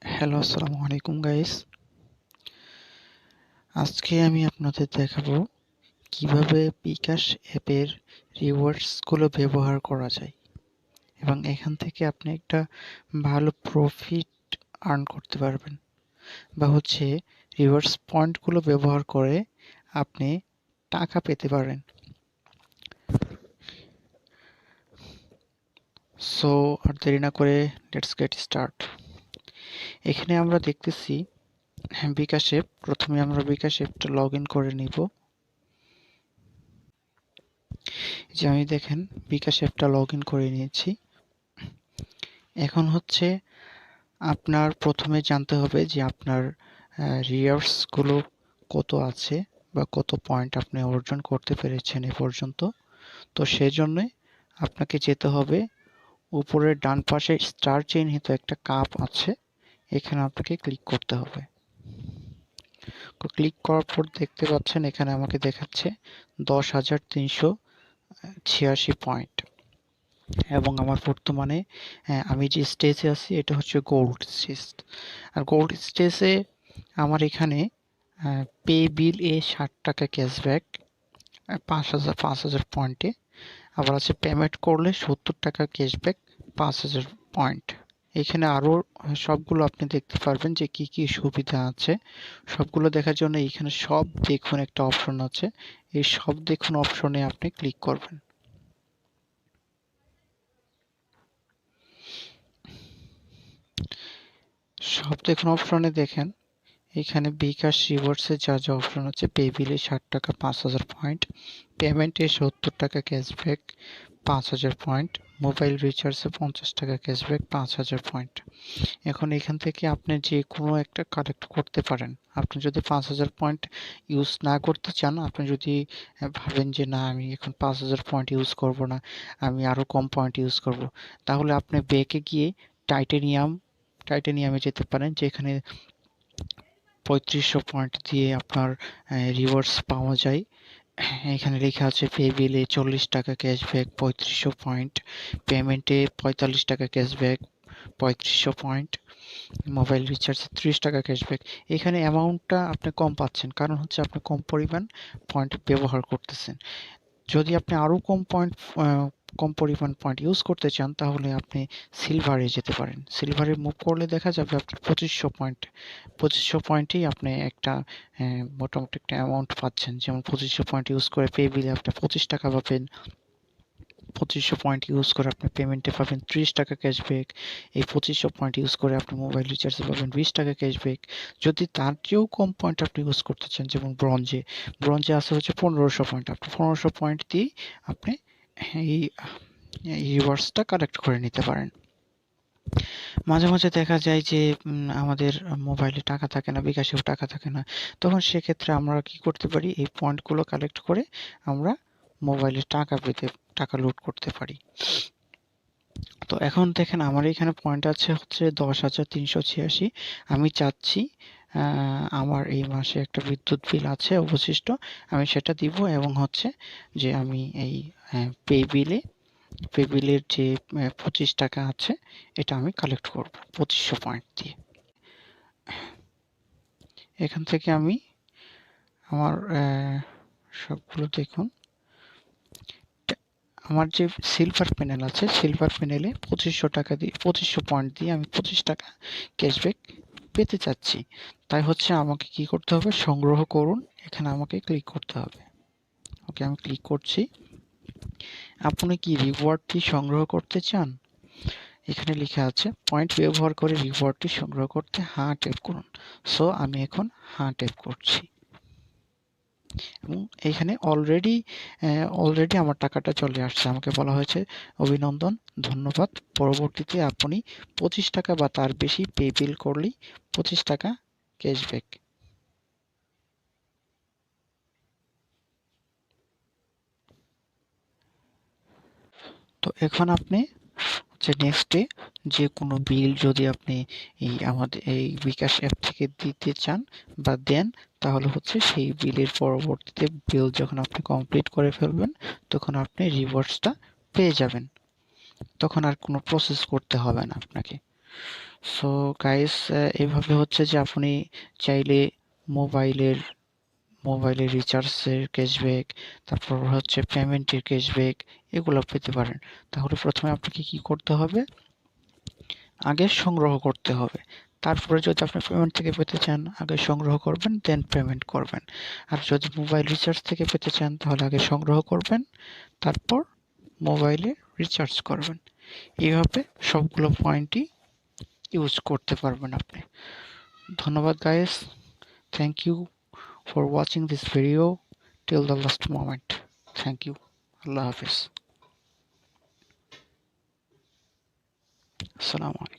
Hello, আসসালামু আলাইকুম guys. আজকে আমি আপনাদের দেখাবো কিভাবে বিকাশ অ্যাপের রিওয়ার্ডসগুলো ব্যবহার করা যায় এবং এখান থেকে আপনি একটা ভালো প্রফিট আর্ন করতে পারবেন, বা রিওয়ার্ডস পয়েন্টগুলো ব্যবহার করে আপনি টাকা পেতে পারেন। সো আর দেরি না করে লেটস গেট স্টার্ট। এখানে আমরা দেখতেছি বিকাশ অ্যাপ। প্রথমে আমরা বিকাশ অ্যাপটা লগ ইন করে নিব। যে আমি দেখেন বিকাশ অ্যাপটা লগ ইন করে নিয়েছি। এখন আপনার প্রথমে জানতে হবে যে আপনার রিওয়ার্ডসগুলো কত আছে বা কত পয়েন্ট আপনি অর্জন করতে পেরেছেন এ পর্যন্ত। তো সেজন্যই আপনাকে যেতে হবে উপরের ডান পাশে স্টার চিহ্নিত একটা কাপ আছে, এখানে আপনাকে ক্লিক করতে হবে। তো ক্লিক করার পর দেখতে পাচ্ছেন এখানে আমাকে দেখাচ্ছে 10,386 পয়েন্ট এবং আমার বর্তমানে আমি যে স্টেজে আছি এটা হচ্ছে গোল্ড স্টেজ। আর গোল্ড স্টেজে আমার এখানে পে বিল এ 60 টাকা ক্যাশব্যাক 5,000 পয়েন্টে, আবার আছে পেমেন্ট করলে 70 টাকা ক্যাশব্যাক 5,000 পয়েন্ট। এখানে আরও সবগুলো আপনি দেখতে পারবেন যে কি কি সুবিধা আছে। সবগুলো দেখার জন্য এখানে সব দেখুন একটা অপশন আছে, এই সব দেখুন অপশনে আপনি ক্লিক করবেন। সব দেখুন অপশনে দেখেন এখানে বিকাশ রিওয়ার্ডসে যা যা অপশন আছে, পে বিলে 60 টাকা 5,000 পয়েন্ট, পেমেন্টে 70 টাকা ক্যাশব্যাক 5,000 পয়েন্ট, মোবাইল রিচার্জে 50 টাকা ক্যাশব্যাক 5,000 পয়েন্ট। এখন এখান থেকে আপনি যে কোনো একটা কালেক্ট করতে পারেন। আপনি যদি 5,000 পয়েন্ট ইউজ না করতে চান, আপনি যদি ভাবেন যে না আমি এখন 5,000 পয়েন্ট ইউজ করব না, আমি আরও কম পয়েন্ট ইউজ করব, তাহলে আপনি ব্যাকে গিয়ে টাইটেনিয়ামে যেতে পারেন, যেখানে ৩৫০০ পয়েন্ট দিয়ে আপনার রিওয়ার্ডস পাওয়া যায়। এখানে লেখা আছে পে বিলে 40 টাকা ক্যাশব্যাক ৩৫০০ পয়েন্ট, পেমেন্টে ৪৫ টাকা ক্যাশব্যাক ৩৫০০ পয়েন্ট, মোবাইল রিচার্জে ৩০ টাকা ক্যাশব্যাক। এখানে অ্যামাউন্টটা আপনি কম পাচ্ছেন, কারণ আপনি কম পরিমাণ পয়েন্ট ব্যবহার করতেছেন। যদি আপনি আরও কম পরিমাণ পয়েন্ট ইউজ করতে চান, তাহলে আপনি সিলভারে যেতে পারেন। সিলভারে মুভ করলে দেখা যাবে আপনার ২৫০০ পয়েন্টেই আপনি একটা মোটামুটি একটা অ্যামাউন্ট পাচ্ছেন। যেমন ২৫০০ পয়েন্ট ইউজ করে পে বিলে আপনি 25 টাকা পাবেন, ২৫০০ পয়েন্ট ইউজ করে আপনি পেমেন্টে পাবেন ৩০ টাকা ক্যাশব্যাক, এই ২৫০০ পয়েন্ট ইউজ করে আপনি মোবাইল রিচার্জে পাবেন ২০ টাকা ক্যাশব্যাক। যদি তার চেয়েও কম পয়েন্ট আপনি ইউজ করতে চান, যেমন ব্রঞ্জে আছে ১৫০০ পয়েন্ট, আপনি ১৫০০ পয়েন্ট দিয়েই আপনি এই রিওয়ার্ডসটা কালেক্ট করে নিতে পারেন। মাঝে মাঝে দেখা যায় যে আমাদের মোবাইলে টাকা থাকে না, বিকাশেও টাকা থাকে না, তখন সেক্ষেত্রে আমরা কি করতে পারি, এই পয়েন্টগুলো কালেক্ট করে আমরা মোবাইলে টাকা লুট করতে পারি। তো এখন দেখেন আমার এখানে পয়েন্ট আছে 10,386। আমি চাচ্ছি আমার এই মাসে একটা বিদ্যুৎ বিল আছে অবশিষ্ট, আমি সেটা দিব এবং যে আমি এই পে বিলের যে 25 টাকা আছে এটা আমি কালেক্ট করব ২৫০০ পয়েন্ট দিয়ে। এখান থেকে আমি আমার সবগুলো দেখুন, আমার যে সিলভার প্যানেল আছে, সিলভার প্যানেলে ২৫০০ টাকা দিয়ে ২৫০০ পয়েন্ট দিয়ে আমি 25 টাকা ক্যাশব্যাক পেতে চাচ্ছি। তাই আমাকে কি করতে হবে, সংগ্রহ করুন, এখানে আমাকে ক্লিক করতে হবে। ওকে, আমি ক্লিক করছি। আপনি কি রিওয়ার্ডটি সংগ্রহ করতে চান? এখানে লেখা আছে পয়েন্ট ব্যবহার করে রিওয়ার্ডটি সংগ্রহ করতে হ্যাঁ ট্যাপ করুন। সো আমি এখন হ্যাঁ ট্যাপ করছি এবং এখানে অলরেডি আমার টাকাটা চলে আসছে। আমাকে বলা হয়েছে অভিনন্দন, ধন্যবাদ, পরবর্তীতে আপনি 25 টাকা বা তার বেশি পে বিল করলেই 25 টাকা ক্যাশব্যাক। তো এখন আপনি নেক্সটে যে কোনো বিল যদি আপনি আমাদের এই বিকাশ অ্যাপ থেকে দিতে চান বা দেন, তাহলে সেই বিলের পরবর্তীতে বিল যখন আপনি কমপ্লিট করে ফেলবেন, তখন আপনি রিওয়ার্ডসটা পেয়ে যাবেন। তখন আর কোনো প্রসেস করতে হবে না আপনাকে। সো গাইস, এভাবে হচ্ছে যে আপনি চাইলে মোবাইলের মোবাইলের রিচার্জের ক্যাশব্যাক, তারপর হচ্ছে পেমেন্টের ক্যাশব্যাক এগুলো পেতে পারেন। তাহলে প্রথমে আপনাকে কি করতে হবে? আগে সংগ্রহ করতে হবে। তারপরে যদি আপনি পেমেন্ট থেকে পেতে চান, আগে সংগ্রহ করবেন, দেন পেমেন্ট করবেন। আর যদি মোবাইল রিচার্জ থেকে পেতে চান, তাহলে আগে সংগ্রহ করবেন, তারপর মোবাইলে রিচার্জ করবেন। এইভাবে সবগুলো পয়েন্টই ইউজ করতে পারবেন আপনি। ধন্যবাদ guys. Thank you for watching this video till the last moment. Thank you. আল্লাহ হাফিজ। আসসালামু আলাইকুম।